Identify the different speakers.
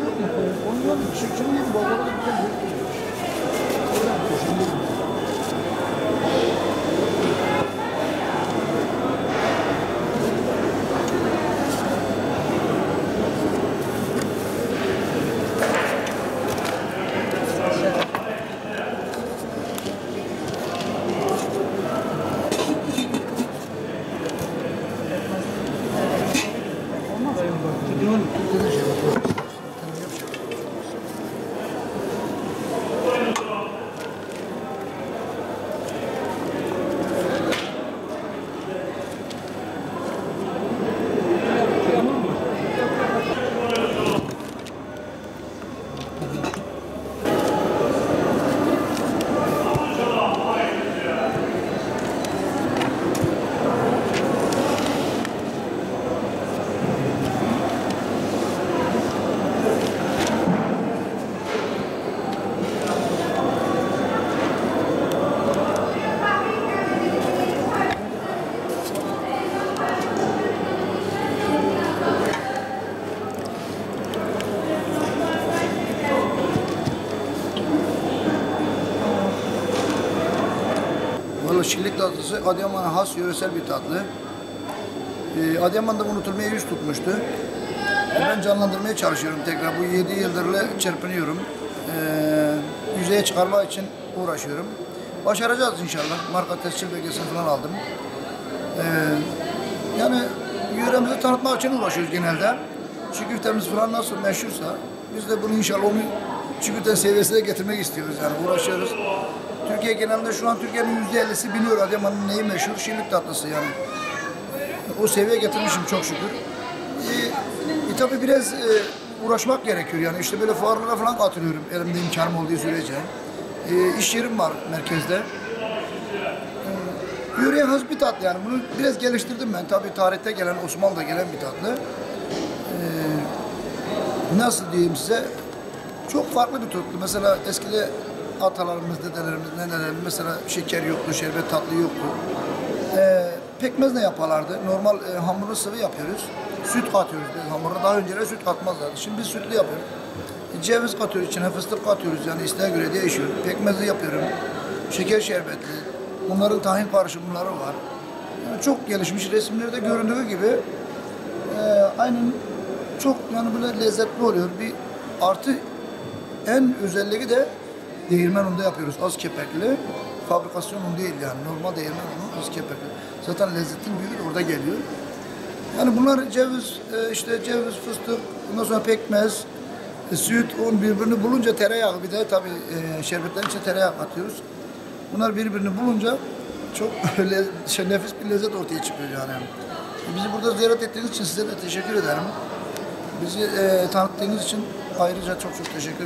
Speaker 1: yok mu? Onlar çiftçinin gibi babaları da güzel büyük duruyor. Öyle yapıyor şimdi.
Speaker 2: Valla şillik tatlısı Adıyaman'a has yöresel bir tatlı. Adıyaman'da unutulmaya yüz tutmuştu. Ben canlandırmaya çalışıyorum tekrar. Bu 7 yıldırla çırpınıyorum. Yüzeye çıkarma için uğraşıyorum. Başaracağız inşallah. Marka tescil belgesini falan aldım. Yani yöremizi tanıtmak için uğraşıyoruz genelde. Çiğ köftemiz falan nasıl meşhursa biz de bunu inşallah onu çiğ köfte seviyesine getirmek istiyoruz, yani uğraşıyoruz. Türkiye genelinde şu an Türkiye'nin %50'si biliyor Adıyaman'ın neyi meşhur, şillik tatlısı yani. O seviyeye getirmişim çok şükür. Tabii biraz uğraşmak gerekiyor yani, işte böyle fuarlara falan katılıyorum elimde imkanım olduğu sürece. İş yerim var merkezde. Yöreye has bir tatlı yani, bunu biraz geliştirdim ben. Tabii tarihte gelen, Osmanlı'da gelen bir tatlı. Nasıl diyeyim size, çok farklı bir tatlı. Mesela eskide atalarımız, dedelerimiz, nenelerimiz mesela şeker yoktu, şerbet tatlı yoktu. Pekmez ne yaparlardı? Normal hamuru sıvı yapıyoruz. Süt katıyoruz biz hamuruna. Daha önceleri süt katmazlardı. Şimdi biz sütlü yapıyoruz. Ceviz katıyoruz içine, fıstık katıyoruz, yani isteğe göre değişiyor. Pekmezli yapıyorum. Şeker şerbetli. Bunların tahin karışımları var. Yani çok gelişmiş, resimlerde göründüğü gibi aynen çok yani böyle lezzetli oluyor. Bir artı en özelliği de değirmen ununda yapıyoruz. Az kepekli. Fabrikasyon un değil yani. Normal değirmen unu, az kepekli. Zaten lezzetin büyüğü orada geliyor. Yani bunlar ceviz, işte ceviz, fıstık, ondan sonra pekmez, süt, un birbirini bulunca tereyağı, bir de tabii şerbetlerin içine tereyağı atıyoruz. Bunlar birbirini bulunca çok nefis bir lezzet ortaya çıkıyor yani. Bizi burada ziyaret ettiğiniz için size de teşekkür ederim. Bizi tanıttığınız için ayrıca çok çok teşekkür ederim.